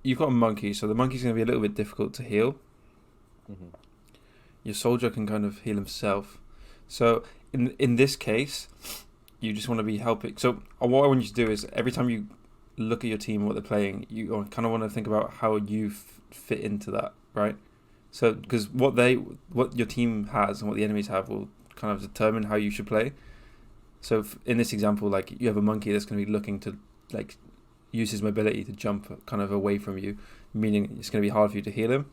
you've got a monkey, so the monkey's going to be a little bit difficult to heal. Hmm. Your soldier can kind of heal himself. So in this case, you just want to be helping. So what I want you to do is every time you look at your team and what they're playing, you kind of want to think about how you fit into that, right? So because what your team has and what the enemies have will kind of determine how you should play. So in this example, like you have a monkey that's going to be looking to like use his mobility to jump kind of away from you, meaning it's going to be hard for you to heal him.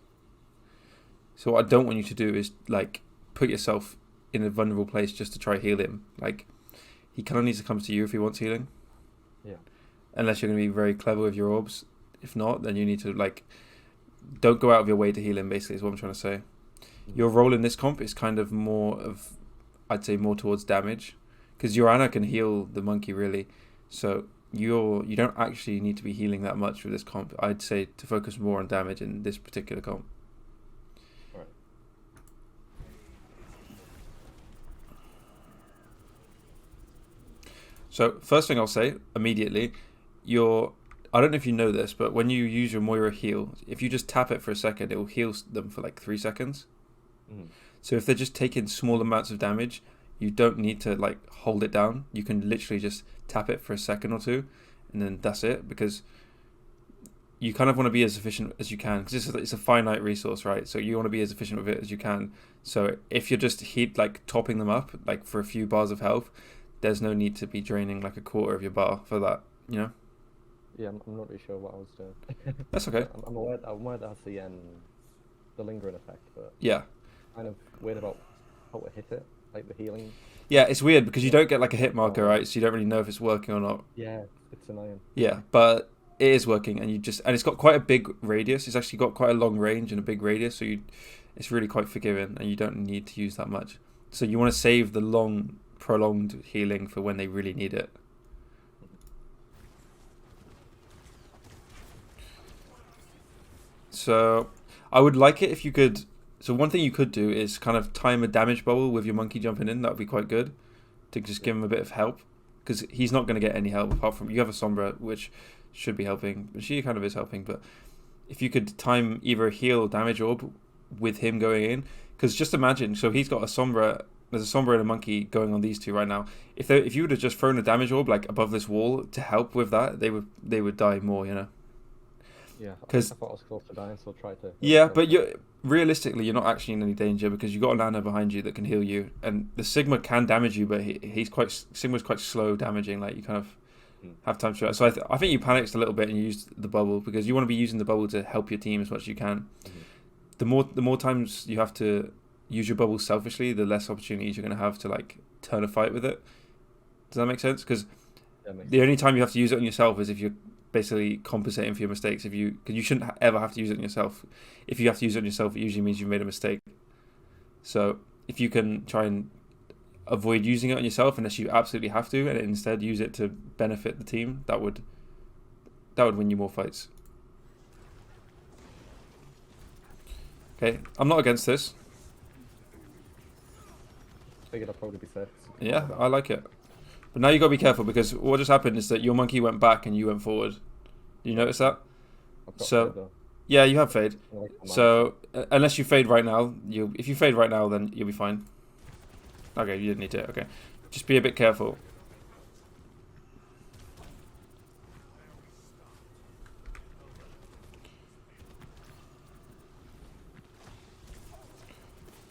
So what I don't want you to do is like put yourself in a vulnerable place just to try heal him. Like he kind of needs to come to you if he wants healing. Yeah. Unless you're going to be very clever with your orbs. If not, then you need to like don't go out of your way to heal him. Basically, is what I'm trying to say. Your role in this comp is kind of more of, I'd say, more towards damage, because your Ana can heal the monkey really. So you don't actually need to be healing that much with this comp. I'd say to focus more on damage in this particular comp. Right. So first thing I'll say immediately, I don't know if you know this, but when you use your Moira heal, if you just tap it for a second, it will heal them for like 3 seconds. Mm. So if they're just taking small amounts of damage, you don't need to like hold it down. You can literally just tap it for a second or two, and then that's it. Because you kind of want to be as efficient as you can, because it's a finite resource, right? So you want to be as efficient with it as you can. So if you're just like topping them up like for a few bars of health, there's no need to be draining like a quarter of your bar for that. You know? Yeah, I'm not really sure what I was doing. That's okay. I'm aware that has the lingering effect, but Yeah. kind of weird about how to hit it, like the healing. Yeah, it's weird because you don't get like a hit marker, Oh. right? So you don't really know if it's working or not. Yeah, it's annoying. Yeah, but it is working, and it's got quite a big radius. It's actually got quite a long range and a big radius, so it's really quite forgiving, and you don't need to use that much. So you want to save the long, prolonged healing for when they really need it. So I would like it if you could. So one thing you could do is kind of time a damage bubble with your monkey jumping in. That would be quite good to just give him a bit of help, because he's not going to get any help apart from you have a Sombra, which should be helping. She kind of is helping, but if you could time either a heal or damage orb with him going in, because just imagine, so he's got a Sombra. There's a Sombra and a monkey going on these two right now. If you would have just thrown a damage orb like above this wall to help with that, they would die more, you know. Yeah, Because I thought I was close to dying, so I tried to. yeah, but realistically you're not actually in any danger because you've got an Ana behind you that can heal you, and the Sigma can damage you, but Sigma's quite slow damaging. Like you kind of have time to. So I think you panicked a little bit and you used the bubble because you want to be using the bubble to help your team as much as you can. Mm-hmm. The more times you have to use your bubble selfishly, the less opportunities you're going to have to like turn a fight with it. Does that make sense? Because the only time you have to use it on yourself is if you're basically compensating for your mistakes. Because you shouldn't ever have to use it on yourself. If you have to use it on yourself, it usually means you've made a mistake. So if you can try and avoid using it on yourself unless you absolutely have to, and instead use it to benefit the team, that would win you more fights. Okay, I'm not against this. Figured I'd probably be safe. Yeah, I like it. But now you got to be careful because what just happened is that your monkey went back and you went forward. You notice that? So yeah, you have fade. So unless you fade right now, if you fade right now, then you'll be fine. Okay, you didn't need to. Okay, just be a bit careful.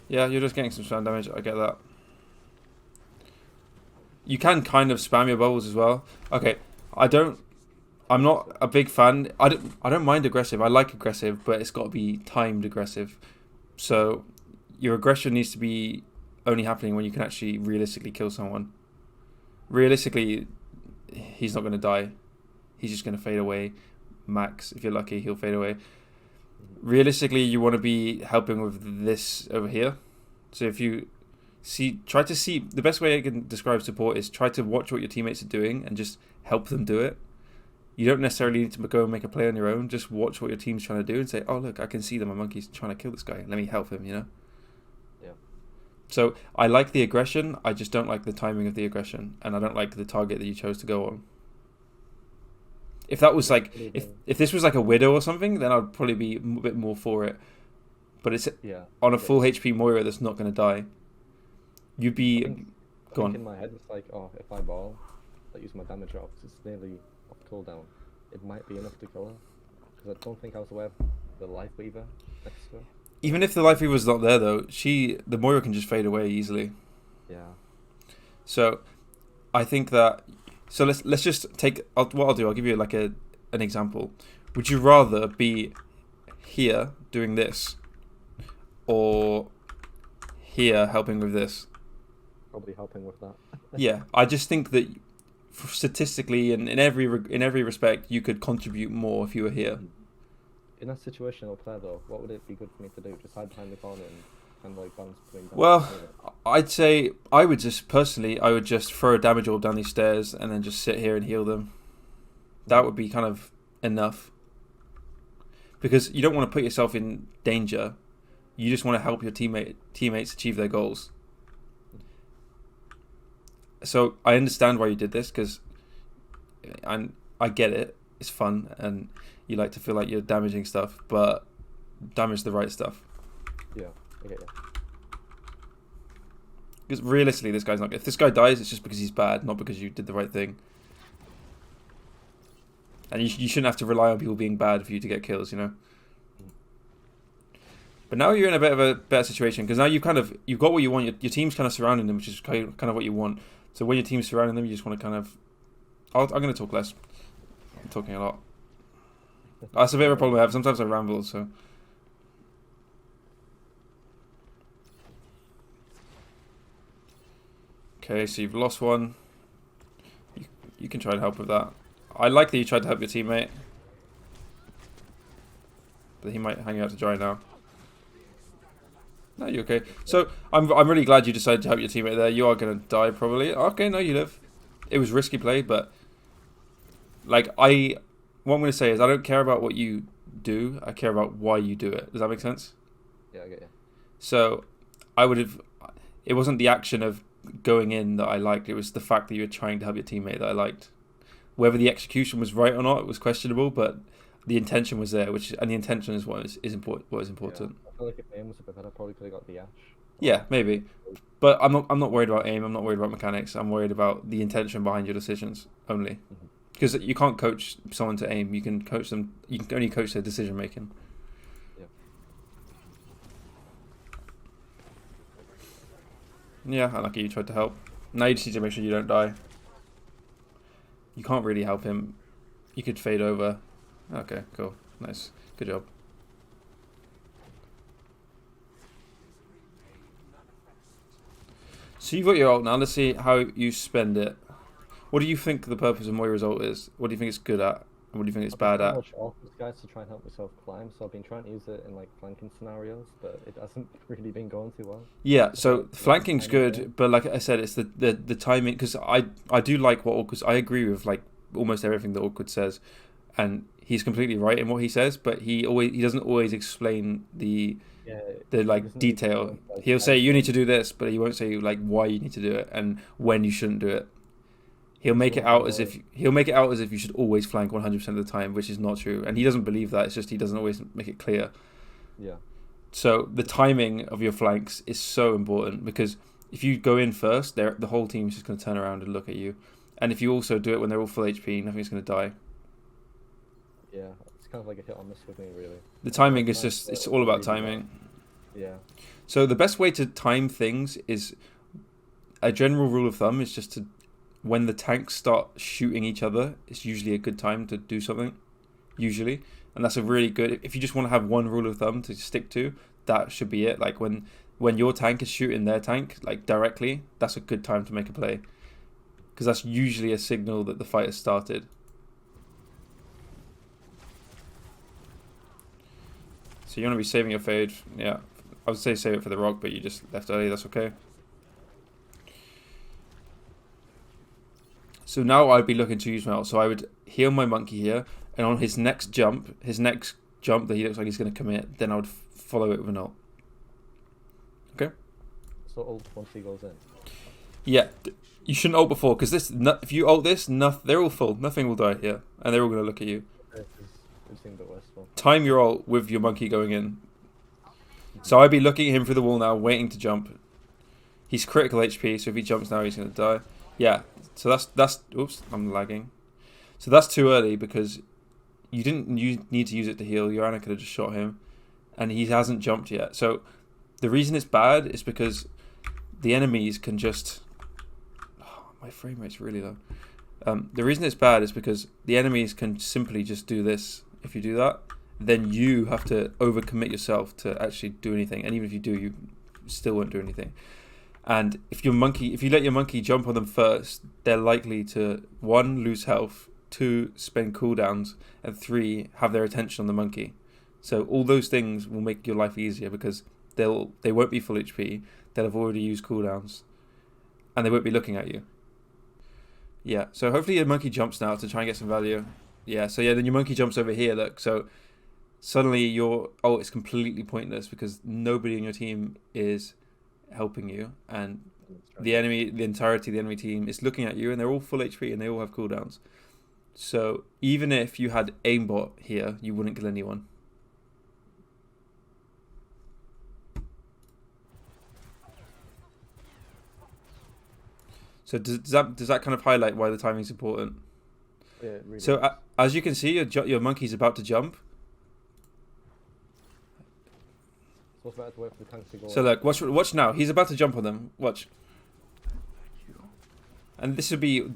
Yeah, you're just getting some spam damage. I get that. You can kind of spam your bubbles as well. Okay, I'm not a big fan. I don't mind aggressive. I like aggressive, but it's got to be timed aggressive. So your aggression needs to be only happening when you can actually realistically kill someone. Realistically, he's not going to die. He's just going to fade away. Max, if you're lucky, he'll fade away. Realistically, you want to be helping with this over here. So if you try to see, the best way I can describe support is try to watch what your teammates are doing and just help them do it. You don't necessarily need to go and make a play on your own. Just watch what your team's trying to do and say, oh, look, I can see that my monkey's trying to kill this guy. Let me help him, you know? Yeah. So I like the aggression. I just don't like the timing of the aggression. And I don't like the target that you chose to go on. If that was like Really if this was like a widow or something, then I'd probably be a bit more for it. But it's yeah. on a Okay. full HP Moira that's not going to die. You'd I be think, I go think on. in my head it's like, oh, if I ball, like use my damage off, 'cause it's nearly off cooldown, it might be enough to kill her. Because I don't think I was aware of the Life Weaver next to her. Even if the Life Weaver's not there though, the Moira can just fade away easily. Yeah. So I think that let's just take what I'll do. I'll give you like an example. Would you rather be here doing this, or here helping with this? Probably helping with that. Yeah, I just think that statistically and in every respect, you could contribute more if you were here. In that situation up there though, what would it be good for me to do? Just hide behind the corner and kind of like bounce between them? Well, I'd say I would just throw a damage orb down these stairs and then just sit here and heal them. That would be kind of enough. Because you don't want to put yourself in danger. You just want to help your teammates achieve their goals. So I understand why you did this, and I get it. It's fun, and you like to feel like you're damaging stuff, but damage the right stuff. Yeah, I get you. Because realistically, this guy's not. If this guy dies, it's just because he's bad, not because you did the right thing. And you shouldn't have to rely on people being bad for you to get kills, you know. But now you're in a bit of a better situation because now you've got what you want. Your team's kind of surrounding them, which is kind of what you want. So when your team's surrounding them, you just want to kind of. I'm going to talk less. I'm talking a lot. That's a bit of a problem I have. Sometimes I ramble, so. Okay, so you've lost one. You can try and help with that. I like that you tried to help your teammate. But he might hang out to dry now. No, you're okay. So I'm really glad you decided to help your teammate there. You are gonna die probably. Okay, no, you live. It was risky play, but like what I'm gonna say is I don't care about what you do. I care about why you do it. Does that make sense? Yeah, I get you. So it wasn't the action of going in that I liked. It was the fact that you were trying to help your teammate that I liked. Whether the execution was right or not, it was questionable, but the intention was there, and the intention is what is important. What is important. Yeah. I feel like if aim was a bit better, I probably could have got the Ash. Yeah, maybe. But I'm not worried about aim. I'm not worried about mechanics. I'm worried about the intention behind your decisions only. Because you can't coach someone to aim. You can coach them. You can only coach their decision making. Yeah. Yeah, I like it. You tried to help. Now you just need to make sure you don't die. You can't really help him. You could fade over. Okay, cool. Nice. Good job. So you've got your ult now. Let's see how you spend it. What do you think the purpose of Moira's ult is? What do you think it's good at? And what do you think it's bad at? I've watched all these guys to try and help myself climb, so I've been trying to use it in like flanking scenarios, but it hasn't really been going too well. Yeah, so flanking's good, but like I said, it's the timing, because I do like what Awkward. I agree with like almost everything that Awkward says, and he's completely right in what he says, but he doesn't always explain the like detail. He'll say you need to do this, but he won't say like why you need to do it and when you shouldn't do it. He'll make it out as if you should always flank 100% of the time, which is not true, and he doesn't believe that. It's just he doesn't always make it clear. Yeah. So the timing of your flanks is so important, because if you go in first, the whole team is just going to turn around and look at you, and if you also do it when they're all full HP, nothing's going to die. Yeah, it's kind of like a hit or miss with me, really. The timing is just, it's all about timing. Yeah. So the best way to time things is, a general rule of thumb is just to, when the tanks start shooting each other, it's usually a good time to do something, usually. And that's a really good, if you just want to have one rule of thumb to stick to, that should be it. Like when your tank is shooting their tank, like directly, that's a good time to make a play. Because that's usually a signal that the fight has started. So you want to be saving your fade. Yeah, I would say save it for the rock, but you just left early, that's okay. So now I'd be looking to use my ult. So I would heal my monkey here, and on his next jump that he looks like he's going to commit, then I would follow it with an ult. Okay? So ult once he goes in? Yeah, you shouldn't ult before because if you ult this, they're all full. Nothing will die here, and they're all gonna look at you. We've seen the worst one. Time your ult with your monkey going in. So I'd be looking at him through the wall now, waiting to jump. He's critical HP, so if he jumps now, he's gonna die. Yeah. So that's. Oops, I'm lagging. So that's too early because you didn't need to use it to heal. Your Ana could have just shot him, and he hasn't jumped yet. So the reason it's bad is because the enemies can just. Oh, my frame rate's really low. The reason it's bad is because the enemies can simply just do this. If you do that, then you have to overcommit yourself to actually do anything. And even if you do, you still won't do anything. And if you let your monkey jump on them first, they're likely to 1, lose health, 2, spend cooldowns, and 3, have their attention on the monkey. So all those things will make your life easier because they won't be full HP, they'll have already used cooldowns, and they won't be looking at you. Yeah, so hopefully your monkey jumps now to try and get some value. Yeah, so yeah, then your monkey jumps over here, look, so suddenly your ult is completely pointless because nobody in your team is helping you, and the entirety of the enemy team is looking at you, and they're all full HP and they all have cooldowns. So even if you had aimbot here, you wouldn't kill anyone. So does that kind of highlight why the timing's important? Yeah, it really So is. as you can see, your monkey's about to jump. So it's better to wait for the tank to go. So look, watch now. He's about to jump on them. Watch. And this would be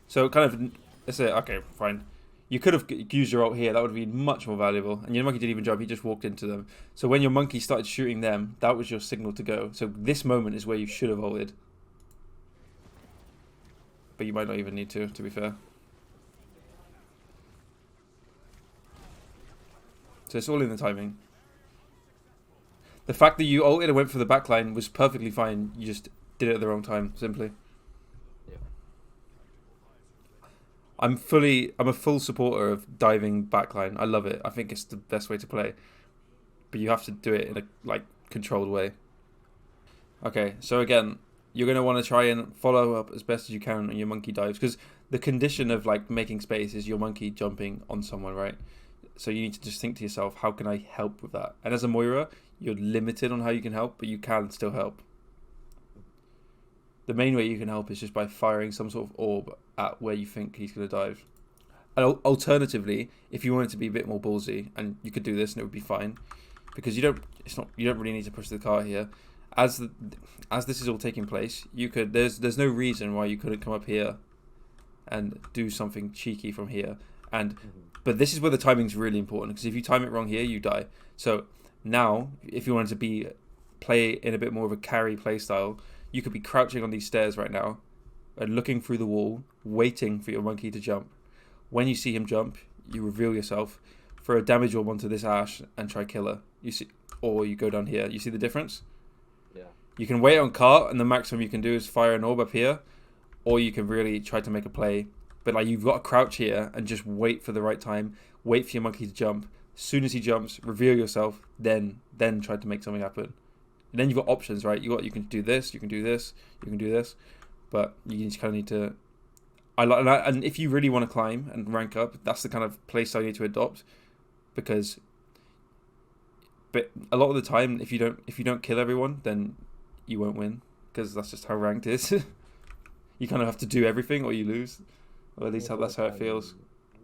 so kind of. Let's say okay, fine. You could have used your ult here. That would have been much more valuable. And your monkey didn't even jump. He just walked into them. So when your monkey started shooting them, that was your signal to go. So this moment is where you should have ulted. But you might not even need to be fair. So it's all in the timing. The fact that you ulted and went for the backline was perfectly fine. You just did it at the wrong time, simply. Yeah. I'm a full supporter of diving backline. I love it. I think it's the best way to play. But you have to do it in a controlled way. Okay, so again, you're going to want to try and follow up as best as you can on your monkey dives because the condition of making space is your monkey jumping on someone, right? So you need to just think to yourself, how can I help with that? And as a Moira, you're limited on how you can help, but you can still help. The main way you can help is just by firing some sort of orb at where you think he's going to dive. And alternatively, if you wanted to be a bit more ballsy, and you could do this and it would be fine, because you don't really need to push the cart here. As this is all taking place, there's no reason why you couldn't come up here and do something cheeky from here. But this is where the timing's really important because if you time it wrong here, you die. So now, if you wanted to play in a bit more of a carry play style, you could be crouching on these stairs right now and looking through the wall, waiting for your monkey to jump. When you see him jump, you reveal yourself, throw a damage orb onto this Ash and try kill her. Or you go down here. You see the difference? Yeah. You can wait on cart, and the maximum you can do is fire an orb up here, or you can really try to make a play. But you've got to crouch here and just wait for the right time. Wait for your monkey to jump. As soon as he jumps, reveal yourself. Then try to make something happen. And then you've got options, right? You can do this. You can do this. You can do this. But you just kind of need to. And if you really want to climb and rank up, that's the kind of play style you need to adopt. But a lot of the time, if you don't kill everyone, then you won't win because that's just how ranked is. You kind of have to do everything or you lose. Or at least that's how it feels.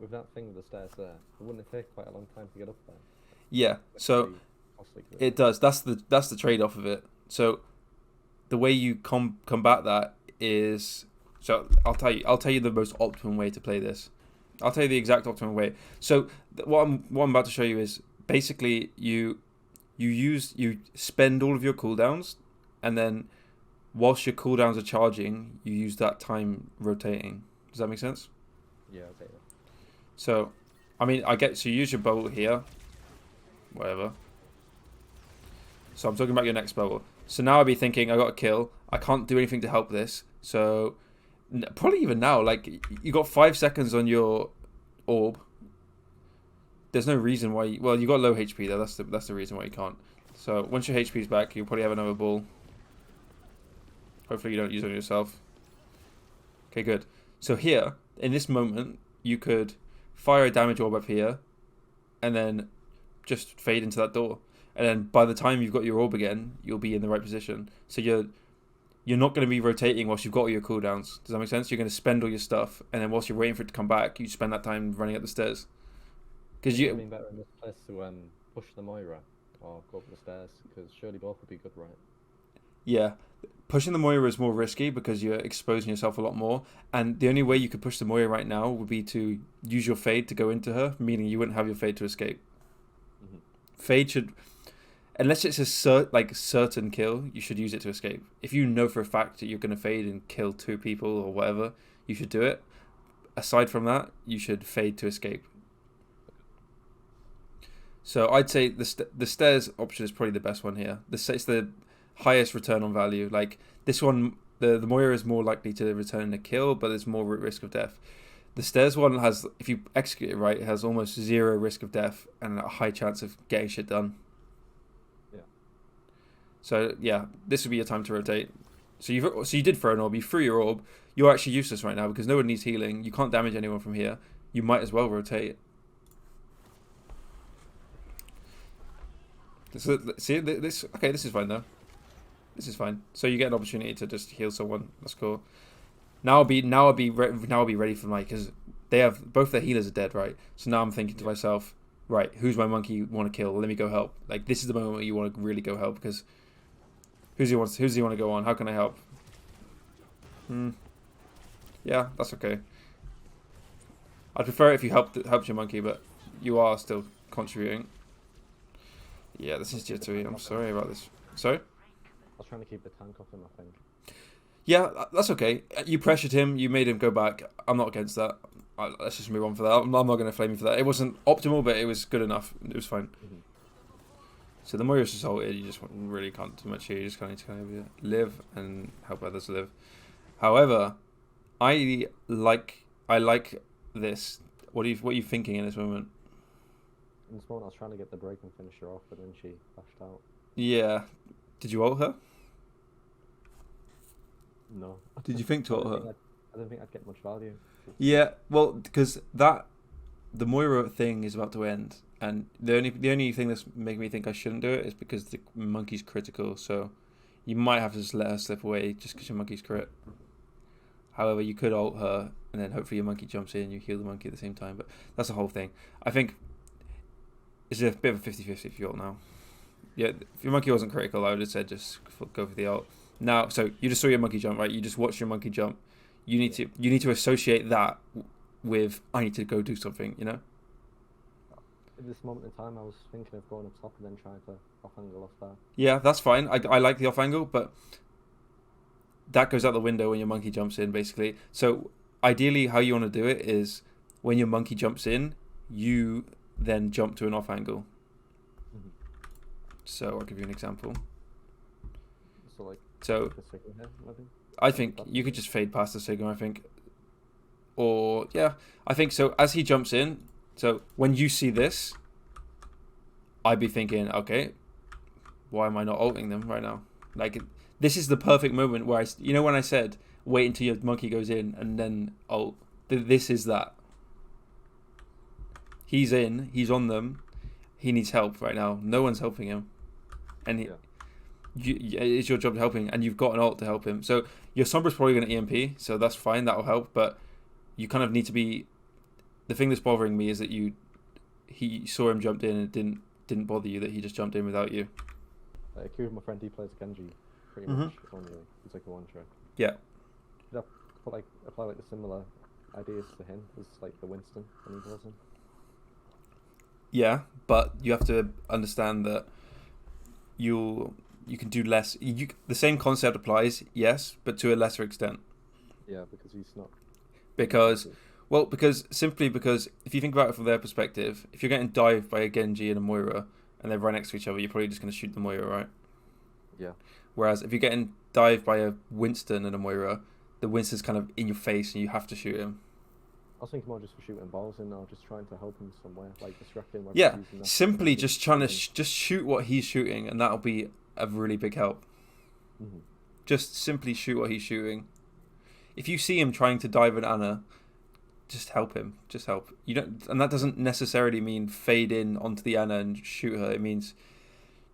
With that thing with the stairs there, it wouldn't take quite a long time to get up there. Yeah, so it does. That's the trade-off of it. So the way you combat that is, so I'll tell you the most optimum way to play this. I'll tell you the exact optimum way. So what I'm about to show you is basically you spend all of your cooldowns, and then whilst your cooldowns are charging, you use that time rotating. Does that make sense? Yeah, okay. So, I mean, so you use your bubble here, whatever. So I'm talking about your next bubble. So now I'd be thinking, I got a kill. I can't do anything to help this. So probably even now, you got 5 seconds on your orb. There's no reason why. Well, you got low HP though. That's the reason why you can't. So once your HP's back, you'll probably have another ball. Hopefully you don't use it on yourself. Okay, good. So here, in this moment, you could fire a damage orb up here, and then just fade into that door. And then by the time you've got your orb again, you'll be in the right position. So you're not going to be rotating whilst you've got all your cooldowns. Does that make sense? You're going to spend all your stuff, and then whilst you're waiting for it to come back, you spend that time running up the stairs. Because Would it be better in this place to push the Moira or go up the stairs? Because surely both would be good, right? Yeah, pushing the Moira is more risky because you're exposing yourself a lot more. And the only way you could push the Moira right now would be to use your fade to go into her, meaning you wouldn't have your fade to escape. Mm-hmm. Fade should, unless it's a certain kill, you should use it to escape. If you know for a fact that you're going to fade and kill 2 people or whatever, you should do it. Aside from that, you should fade to escape. So I'd say the stairs option is probably the best one here. It's the highest return on value. Like this one, the Moira is more likely to return a kill, but there's more risk of death. The stairs one has, if you execute it right, it has almost 0 risk of death and a high chance of getting shit done. Yeah. So yeah, this would be your time to rotate. So you did throw an orb, you threw your orb. You're actually useless right now because no one needs healing. You can't damage anyone from here. You might as well rotate. See this? Okay, this is fine though. This is fine. So you get an opportunity to just heal someone. That's cool. Now I'll be ready for Mike because they have both their healers are dead, right? So now I'm thinking to myself, right, who's my monkey you want to kill? Let me go help. Like this is the moment where you want to really go help because who's he want to go on? How can I help? Yeah, that's okay. I'd prefer it if you helped your monkey, but you are still contributing. Yeah, this is jittery. I'm sorry about this. Sorry? I was trying to keep the tank off him, I think. Yeah, that's okay. You pressured him. You made him go back. I'm not against that. Let's just move on for that. I'm not going to flame you for that. It wasn't optimal, but it was good enough. It was fine. Mm-hmm. So the more you're assaulted, you just really can't do much here. You just kind of live and help others live. However, I like this. What are you thinking in this moment? In this moment, I was trying to get the break and finish her off, but then she flashed out. Yeah. Did you ult her? No. Did you think to ult her? I don't think I'd get much value. Yeah, well, because the Moira thing is about to end, and the only thing that's making me think I shouldn't do it is because the monkey's critical. So you might have to just let her slip away just because your monkey's crit. However, you could ult her, and then hopefully your monkey jumps in, you heal the monkey at the same time. But that's the whole thing. I think it's a bit of a 50-50 if you ult now. Yeah, if your monkey wasn't critical, I would have said just go for the ult. Now, so you just saw your monkey jump, right? You just watched your monkey jump. You need to associate that with I need to go do something, you know? At this moment in time, I was thinking of going up top and then trying to off-angle off there. Yeah, that's fine. I like the off-angle, but that goes out the window when your monkey jumps in, basically. So ideally, how you want to do it is when your monkey jumps in, you then jump to an off-angle. Mm-hmm. So I'll give you an example. So the signal here, maybe? I think you could just fade past the signal, I think. Or, yeah, I think so. As he jumps in, so when you see this, I'd be thinking, okay, why am I not ulting them right now? Like, this is the perfect moment where when I said, wait until your monkey goes in and then ult, this is that. He's in, he's on them, he needs help right now. No one's helping him. And it's your job to help him, and you've got an ult to help him. So your Sombra's probably going to EMP, so that's fine, that'll help, but you kind of need to be... The thing that's bothering me is that he saw him jumped in and it didn't bother you that he just jumped in without you. Kira, my friend, he plays Genji, pretty much. It's like a one-trick. Yeah. Should I apply like the similar ideas to him as like the Winston when he goes in? Yeah, but you have to understand that you can do less. The same concept applies, yes, but to a lesser extent. Yeah, because he's not. Because if you think about it from their perspective, if you're getting dived by a Genji and a Moira and they're right next to each other, you're probably just going to shoot the Moira, right? Yeah. Whereas if you're getting dived by a Winston and a Moira, the Winston's kind of in your face and you have to shoot him. I was thinking more just for shooting balls in now, just trying to help him somewhere, like distracting. Yeah, simply just trying to just shoot what he's shooting, and that'll be a really big help. Mm-hmm. Just simply shoot what he's shooting. If you see him trying to dive an Ana, just help him. Just help. You don't, and that doesn't necessarily mean fade in onto the Ana and shoot her. It means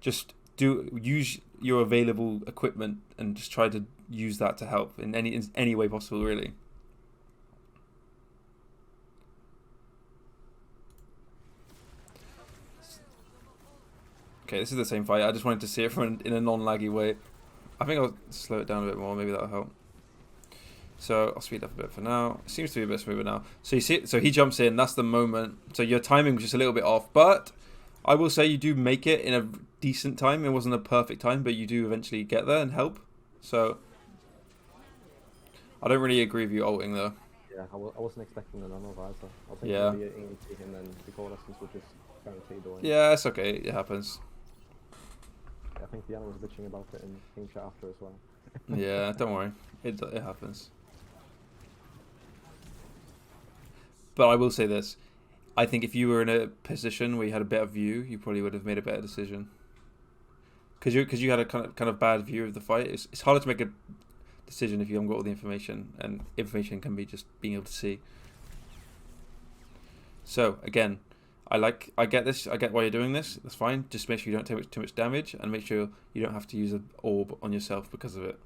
just use your available equipment and just try to use that to help in any way possible, really. Okay, this is the same fight. I just wanted to see it in a non-laggy way. I think I'll slow it down a bit more. Maybe that'll help. So I'll speed up a bit for now. It seems to be a bit smoother now. So you see, so he jumps in. That's the moment. So your timing was just a little bit off, but I will say you do make it in a decent time. It wasn't a perfect time, but you do eventually get there and help. So I don't really agree with you ulting though. Yeah, I wasn't expecting an Ana visor. I was thinking Yeah. maybe an ET and then the core lessons would just guarantee the win. Yeah, it's okay. It happens. I think the Ana was bitching about it in King Chat after as well. Yeah, don't worry. It happens. But I will say this. I think if you were in a position where you had a better view, you probably would have made a better decision. Because you had a kind of bad view of the fight. It's harder to make a decision if you haven't got all the information, and information can be just being able to see. So again, I get this. I get why you're doing this. That's fine. Just make sure you don't take too much damage, and make sure you don't have to use an orb on yourself because of it.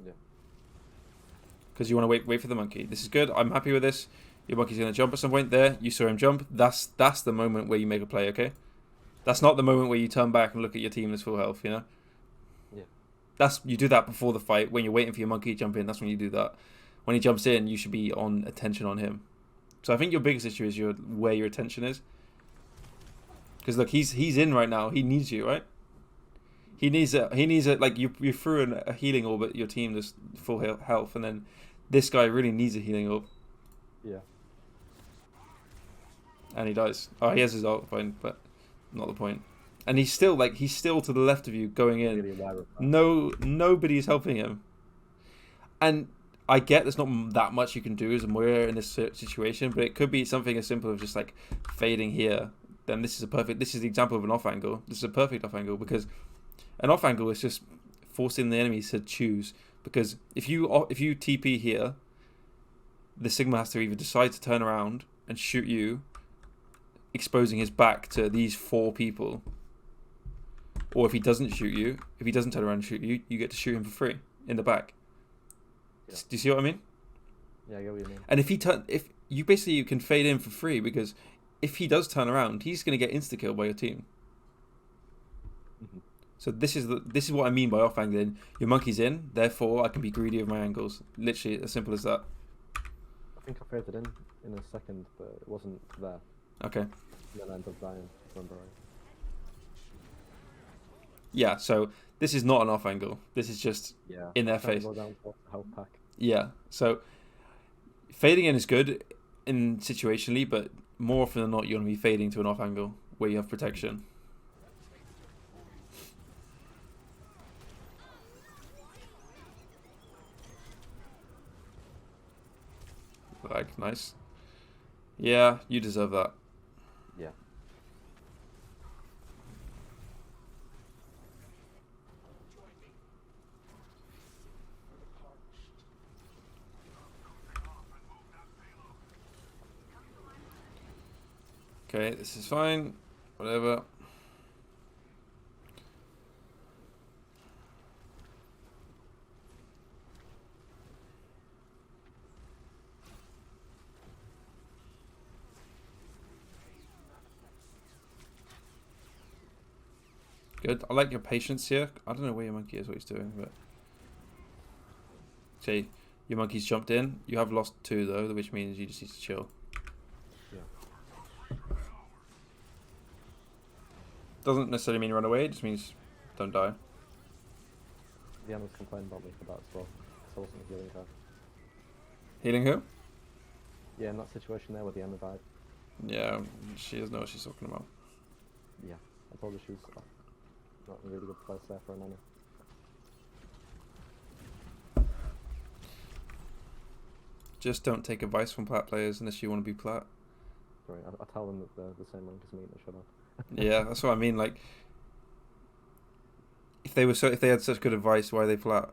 Yeah. Because you want to wait for the monkey. This is good. I'm happy with this. Your monkey's going to jump at some point there. You saw him jump. That's the moment where you make a play, okay? That's not the moment where you turn back and look at your team that's full health, you know? Yeah. You do that before the fight. When you're waiting for your monkey to jump in, that's when you do that. When he jumps in, you should be on attention on him. So I think your biggest issue is where your attention is. Because look, he's in right now. He needs you, right? He needs a like you threw a healing orb at your team that's full health, and then this guy really needs a healing orb. Yeah. And he dies. Oh, he has his ult, fine, but not the point. And he's still to the left of you going in. Really Nobody's helping him. And I get there's not that much you can do as a Moira in this situation, but it could be something as simple as just like fading here. Then this is the example of an off angle. This is a perfect off angle, because an off angle is just forcing the enemy to choose. Because if you TP here, the Sigma has to either decide to turn around and shoot you, exposing his back to these 4 people, or if he doesn't shoot you, if he doesn't turn around and shoot you, you get to shoot him for free in the back. Yeah. Do you see what I mean? Yeah, I get what you mean. And if you can fade in for free, because if he does turn around, he's going to get insta killed by your team. Mm-hmm. So this is what I mean by off angling. Your monkey's in, therefore I can be greedy with my angles. Literally as simple as that. I think I faded in a second, but it wasn't there. Okay. And then I ended up dying, remember right? Yeah, so this is not an off angle. This is just in their face. Go down to health pack. Yeah, so fading in is good in situationally, but more often than not, you're going to be fading to an off angle where you have protection. Like, nice. Yeah, you deserve that. Yeah. Okay, this is fine. Whatever. Good. I like your patience here. I don't know where your monkey is, what he's doing, but see, your monkey's jumped in. You have lost 2 though, which means you just need to chill. Yeah. Doesn't necessarily mean run away. It just means don't die. The Ana's complaining about me for that as well. So I wasn't healing her. Healing who? Yeah, in that situation there where the Ana died. Yeah, she doesn't know what she's talking about. Yeah, I told her she was not in a really good place there for an Ana. Just don't take advice from Plat players unless you want to be Plat. Sorry, I tell them that they're the same rank as me and they shut up. Yeah, that's what I mean. Like, if they had such good advice, why are they Plat?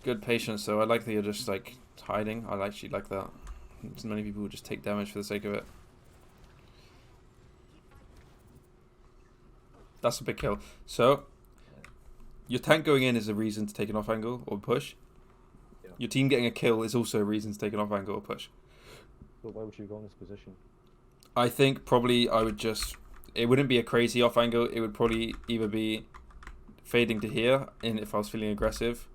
good patience, though. I like that you're just like hiding. I actually like that. So many people would just take damage for the sake of it. That's a big kill. So, your tank going in is a reason to take an off angle or push. Yeah. Your team getting a kill is also a reason to take an off angle or push. But why would you go in this position? I think probably I would just... It wouldn't be a crazy off angle. It would probably either be fading to here if I was feeling aggressive,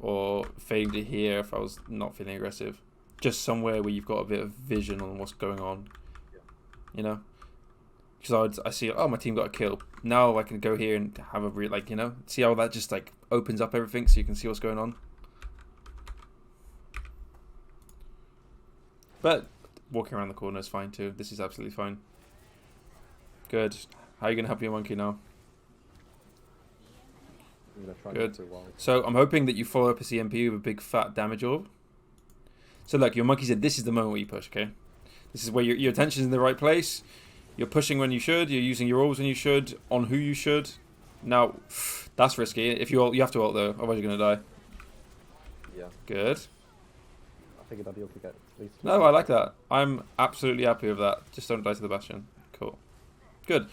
or fading to here if I was not feeling aggressive. Just somewhere where you've got a bit of vision on what's going on. Yeah. You know? Because I see, oh, my team got a kill. Now I can go here and have a see how that just like opens up everything so you can see what's going on. But walking around the corner is fine too. This is absolutely fine. Good. How are you going to help your monkey now? I'm gonna try Good. to do well. So I'm hoping that you follow up a CMP with a big fat damage orb. So look, your monkey said this is the moment where you push, okay? This is where your attention's in the right place. You're pushing when you should. You're using your orbs when you should. On who you should. Now, that's risky. If you ult, you have to ult though, otherwise you're gonna die. Yeah. Good. I figured I'd be able to get at least. No, I like that. I'm absolutely happy with that. Just don't die to the Bastion. Cool. Good.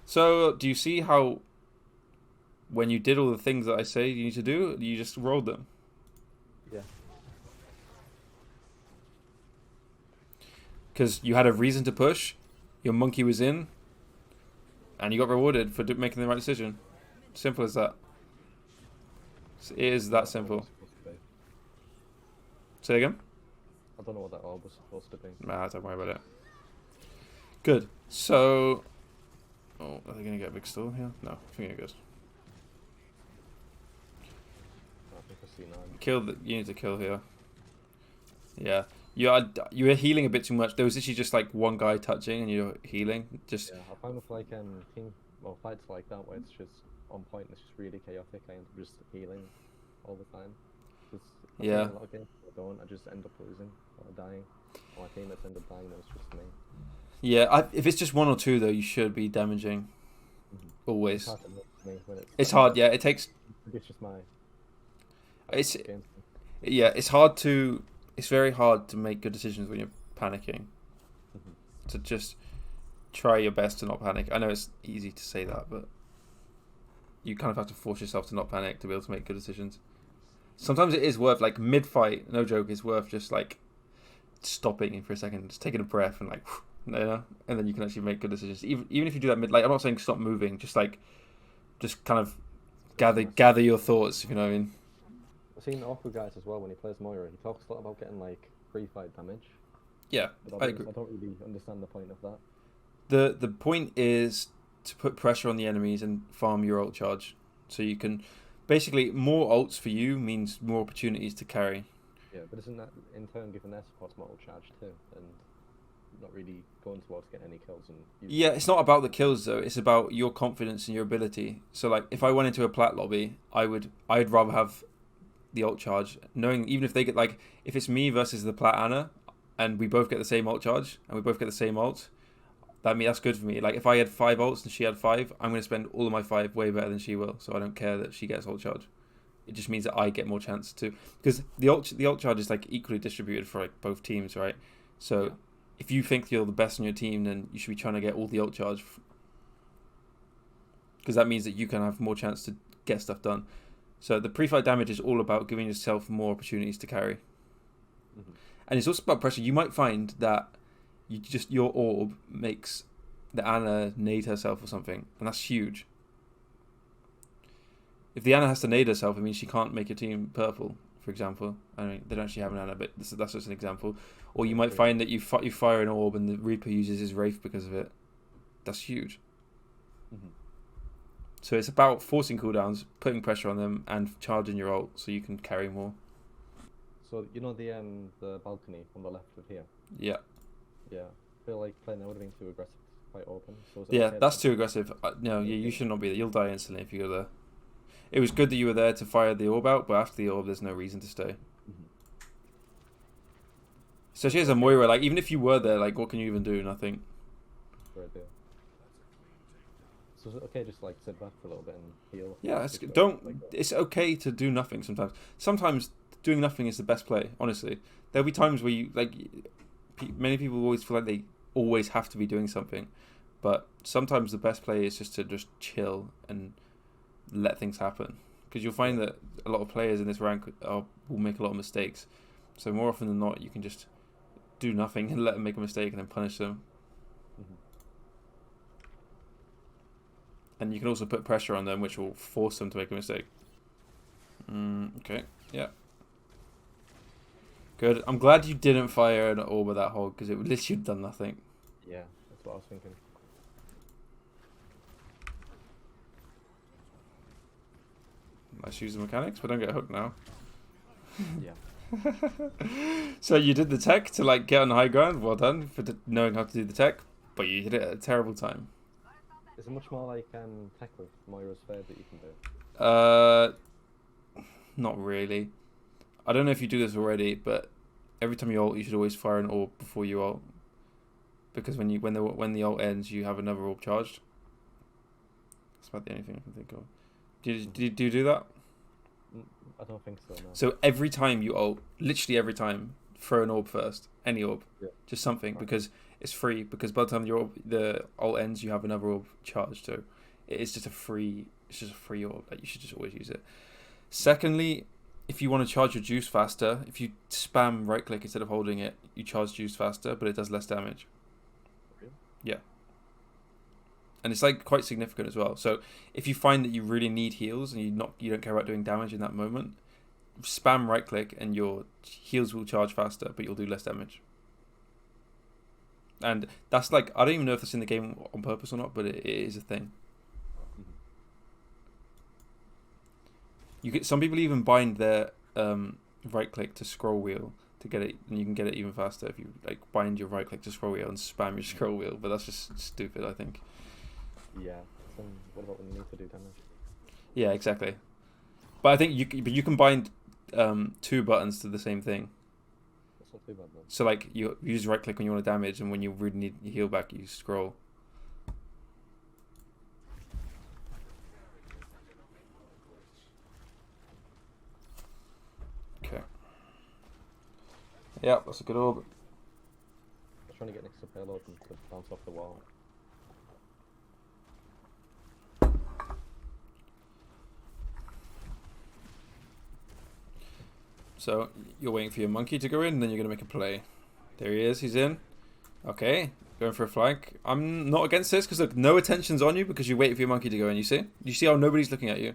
So, do you see how when you did all the things that I say you need to do, you just rolled them? Yeah. Because you had a reason to push, your monkey was in, and you got rewarded for making the right decision. Simple as that. It is that simple. Say again? I don't know what that orb was supposed to be. Nah, don't worry about it. Good. So... Oh, are they going to get a big stall here? No, I think they're good. I think I see now. You need to kill here. Yeah. You're healing a bit too much. There was actually just like one guy touching and you're healing. Just Yeah, I find with like fights like that where it's just on point and it's just really chaotic. I end up just healing all the time. Yeah. A lot of games I just end up losing or dying. Or my teammates end up dying and it's just me. Yeah, if it's just one or two though, you should be damaging. Always. It's hard to look at me when It's hard. Yeah, it takes. It's just my. It's game. yeah. It's hard to. It's very hard to make good decisions when you're panicking. To just try your best to not panic. I know it's easy to say that, but you kind of have to force yourself to not panic to be able to make good decisions. Sometimes it is worth, like mid-fight, no joke, it's worth just like stopping for a second, just taking a breath and like, you know, and then you can actually make good decisions. Even if you do that mid, like I'm not saying stop moving, just kind of gather your thoughts, if you know what I mean. I've seen awkward guys as well when he plays Moira. He talks a lot about getting like free-fight damage. Yeah, But I agree. I don't really understand the point of that. The point is to put pressure on the enemies and farm your ult charge, so you can basically more ults for you means more opportunities to carry. Yeah, but isn't that in turn giving their supports more charge too, and not really going towards getting any kills? And Yeah, it's not about the kills though. It's about your confidence and your ability. So like, if I went into a Plat lobby, I'd rather have the ult charge, knowing even if they get like, if it's me versus the Plat Ana, and we both get the same ult charge and we both get the same ult, that's good for me. Like if I had 5 ults and she had 5, I'm going to spend all of my 5 way better than she will. So I don't care that she gets ult charge. It just means that I get more chance to, because the ult charge is like equally distributed for like both teams, right? So if you think you're the best in your team, then you should be trying to get all the ult charge, because that means that you can have more chance to get stuff done. So the pre-fight damage is all about giving yourself more opportunities to carry. And it's also about pressure. You might find that your orb makes the Ana nade herself or something, and that's huge. If the Ana has to nade herself, it means she can't make your team purple, for example. I mean, they don't actually have an Ana, but that's just an example. Or you might find that you fire an orb and the Reaper uses his Wraith because of it. That's huge. So it's about forcing cooldowns, putting pressure on them, and charging your ult so you can carry more. So you know the balcony on the left of here. Yeah. Yeah, I feel like playing that would have been too aggressive, quite open. So Yeah, that's too aggressive. No, you should not be there. You'll die instantly if you go there. It was good that you were there to fire the orb out, but after the orb, there's no reason to stay. Especially as a Moira, like even if you were there, like what can you even do? Nothing. Right there. So is it okay, just like sit back for a little bit and heal? Yeah, it's okay to do nothing sometimes. Sometimes doing nothing is the best play. Honestly, there'll be times where you like. Many people always feel like they always have to be doing something, but sometimes the best play is just to just chill and let things happen. Because you'll find that a lot of players in this rank will make a lot of mistakes. So more often than not, you can just do nothing and let them make a mistake and then punish them. Mm-hmm. And you can also put pressure on them, which will force them to make a mistake. Okay, yeah. Good. I'm glad you didn't fire an orb at that hole, because it would literally have done nothing. Yeah, that's what I was thinking. Let's use the mechanics, but don't get hooked now. Yeah. So you did the tech to like get on the high ground. Well done for knowing how to do the tech, but you did it at a terrible time. Is it much more like tech with Moira's Fair that you can do? Not really. I don't know if you do this already, but every time you ult, you should always fire an orb before you ult, because when the ult ends, you have another orb charged. That's about the only thing I can think of. Do you do that? I don't think so. No. So every time you ult, literally every time, throw an orb first. Any orb, just something, because it's free. Because by the time the ult ends, you have another orb charged. So it's just a free orb. Like, you should just always use it. Secondly, if you want to charge your juice faster, if you spam right click instead of holding it, you charge juice faster, but it does less damage. Really? Yeah. And it's like quite significant as well. So if you find that you really need heals and you don't care about doing damage in that moment, spam right click and your heals will charge faster, but you'll do less damage. And that's like, I don't even know if it's in the game on purpose or not, but it is a thing. Some people even bind their right click to scroll wheel to get it, and you can get it even faster if you like bind your right click to scroll wheel and spam your scroll wheel. But that's just stupid, I think. Yeah. So what about when you need to do damage? Yeah, exactly. But I think you can bind 2 buttons to the same thing. That's not too bad then. So like you use right click when you want to damage, and when you really need your heal back, you scroll. Okay. Yeah, that's a good orb. I'm trying to get next to payload and to bounce off the wall. So you're waiting for your monkey to go in, and then you're going to make a play. There he is. He's in. Okay. Going for a flank. I'm not against this, because look, no attention's on you because you wait for your monkey to go in. You see? You see how nobody's looking at you?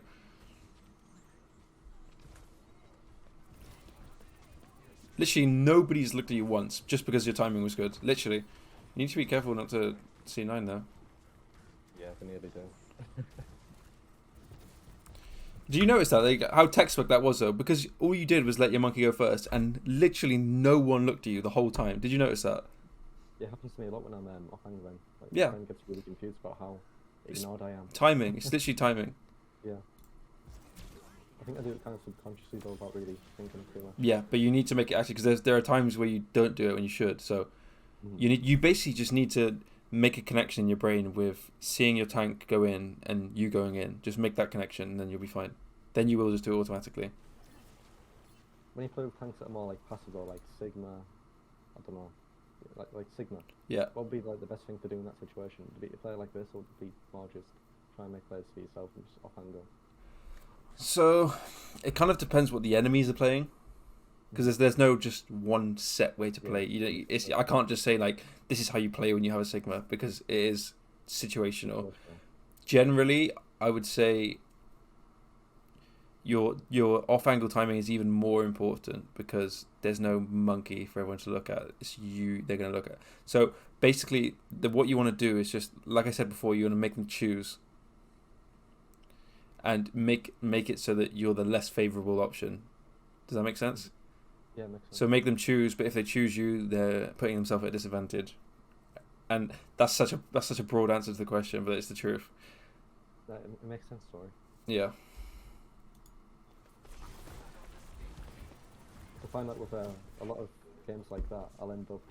Literally nobody's looked at you once just because your timing was good. Literally. You need to be careful not to C9 though. Yeah, they nearly do. Do you notice that? Like, how textbook that was though? Because all you did was let your monkey go first, and literally no one looked at you the whole time. Did you notice that? Yeah, it happens to me a lot when I'm off angling. Like, Yeah. my friend gets really confused about how ignored I am. Timing. It's literally timing. Yeah. I think I do it kind of subconsciously though, without really thinking too much. Yeah, but you need to make it actually, because there are times where you don't do it when you should. So you basically just need to make a connection in your brain with seeing your tank go in and you going in. Just make that connection, and then you'll be fine. Then you will just do it automatically. When you play with tanks that are more like passive or like Sigma, I don't know, like Sigma. Yeah. What would be like the best thing to do in that situation? Would it be a player like this, or would it be more just try and make plays for yourself and just off angle? So it kind of depends what the enemies are playing, because there's no just one set way to play. I can't just say like this is how you play when you have a Sigma, because it is situational. Generally, I would say your off angle timing is even more important, because there's no monkey for everyone to look at. It's you they're going to look at. So basically, what you want to do is just, like I said before, you want to make them choose. And make it so that you're the less favourable option. Does that make sense? Yeah, makes sense. So make them choose, but if they choose you, they're putting themselves at a disadvantage. And that's such a broad answer to the question, but it's the truth. It makes sense, sorry. Yeah. I find that with a lot of games like that, I'll end up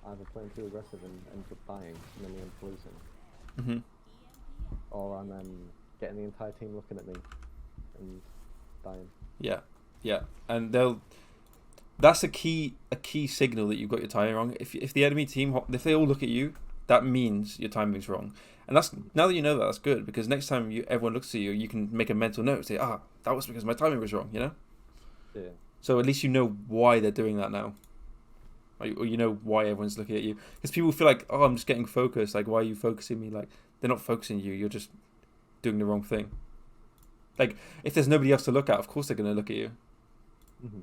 either playing too aggressive and end up dying, and then we end up losing. Or I'm getting the entire team looking at me and dying. Yeah. Yeah, and they'll. That's a key signal that you've got your timing wrong. If the enemy team, if they all look at you, that means your timing's wrong. And that's, now that you know that, that's good, because next time everyone looks at you, you can make a mental note, say, that was because my timing was wrong, you know. Yeah. So at least you know why they're doing that now, or you know why everyone's looking at you. Because people feel like, I'm just getting focused. Like, why are you focusing me? Like, they're not focusing you. You're just doing the wrong thing. Like, if there's nobody else to look at, of course they're going to look at you. Mm-hmm.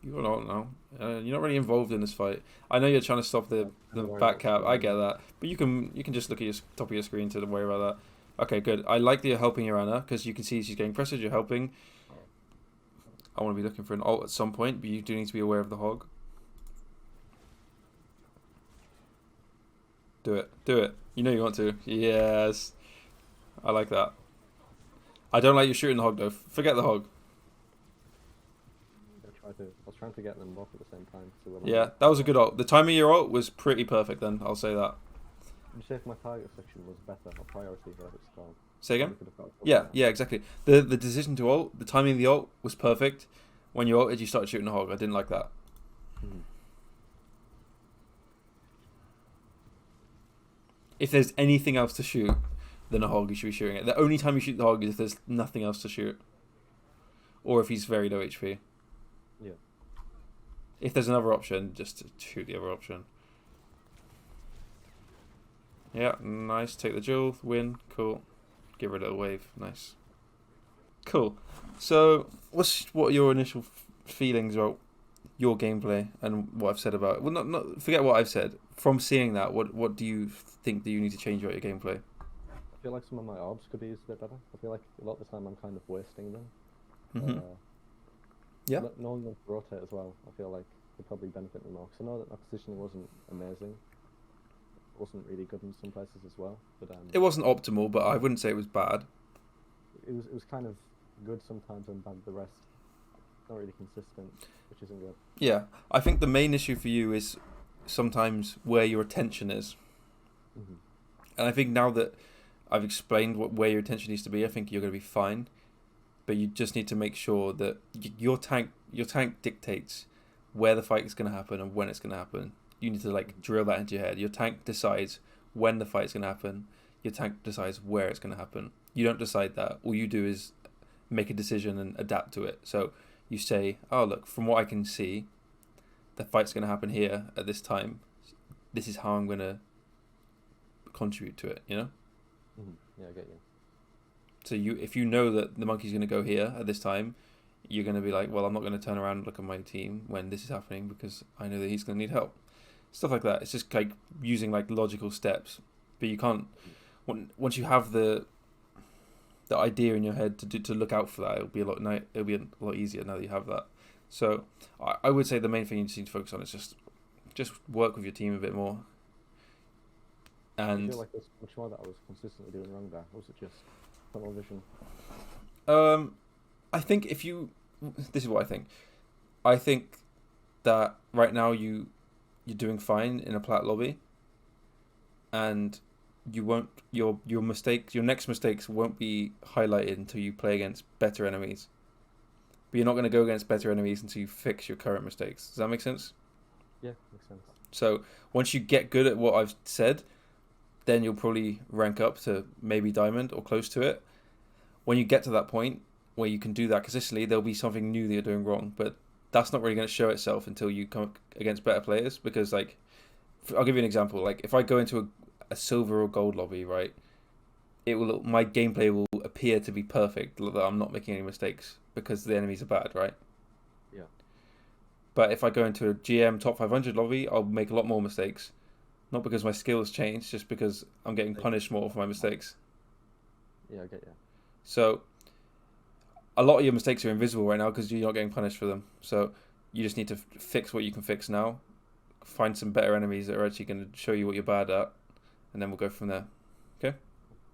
You're not now. You're not really involved in this fight. I know you're trying to stop the back cap. I get that, but you can just look at your top of your screen to worry about that. Okay, good. I like that you're helping your Anna, because you can see she's getting pressured. You're helping. I want to be looking for an ult at some point, but you do need to be aware of the hog. Do it. Do it. You know you want to. Yes. I like that. I don't like you shooting the hog though. Forget the hog. I was trying to get them both at the same time. Yeah, that was a good ult. The timing of your ult was pretty perfect then, I'll say that. You say if my target section was better, or priority, whatever it's called. Say again? Yeah, exactly. The decision to ult, the timing of the ult was perfect. When you ulted, you started shooting the hog. I didn't like that. Mm-hmm. If there's anything else to shoot than a hog, you should be shooting it. The only time you shoot the hog is if there's nothing else to shoot. Or if he's very low HP. Yeah. If there's another option, just shoot the other option. Yeah, nice. Take the jewel, win, cool. Give her a little wave, nice. Cool. So, what are your initial feelings about your gameplay and what I've said about it? Well, not forget what I've said. From seeing that, what do you think that you need to change about your gameplay? I feel like some of my orbs could be used a bit better. I feel like a lot of the time I'm kind of wasting them. Mm-hmm. Yeah. Knowing them to rotate as well, I feel like would probably benefit me more. Because I know that my positioning wasn't amazing. It wasn't really good in some places as well. But it wasn't optimal, but I wouldn't say it was bad. It was kind of good sometimes and bad the rest. Not really consistent, which isn't good. Yeah, I think the main issue for you is sometimes where your attention is. Mm-hmm. And I think now that I've explained where your attention needs to be, I think you're going to be fine. But you just need to make sure that your tank dictates where the fight is going to happen and when it's going to happen. You need to like drill that into your head. Your tank decides when the fight is going to happen. Your tank decides where it's going to happen. You don't decide that. All you do is make a decision and adapt to it. So you say, oh, look, from what I can see, the fight's going to happen here at this time. This is how I'm going to contribute to it, you know? Mm-hmm. Yeah, I get you. So if you know that the monkey's going to go here at this time, you're going to be like, well, I'm not going to turn around and look at my team when this is happening because I know that he's going to need help. Stuff like that. It's just like using like logical steps. But you can't, once you have the idea in your head to look out for that, it'll be a lot easier now that you have that. So I would say the main thing you just need to focus on is just work with your team a bit more. And I feel like there's much more that I was consistently doing wrong there. Or was it just tunnel vision? I think this is what I think. I think that right now you're doing fine in a Plat lobby, and you won't your next mistakes won't be highlighted until you play against better enemies. But you're not going to go against better enemies until you fix your current mistakes. Does that make sense? Yeah, makes sense. So once you get good at what I've said, then you'll probably rank up to maybe diamond or close to it. When you get to that point where you can do that consistently, there'll be something new that you're doing wrong. But that's not really going to show itself until you come against better players. Because, like, I'll give you an example. Like, if I go into a silver or gold lobby, right, my gameplay will appear to be perfect, that I'm not making any mistakes because the enemies are bad, right? Yeah. But if I go into a GM top 500 lobby, I'll make a lot more mistakes. Not because my skills change, just because I'm getting punished more for my mistakes. Yeah, I get you. So a lot of your mistakes are invisible right now because you're not getting punished for them. So you just need to fix what you can fix now. Find some better enemies that are actually going to show you what you're bad at, and then we'll go from there.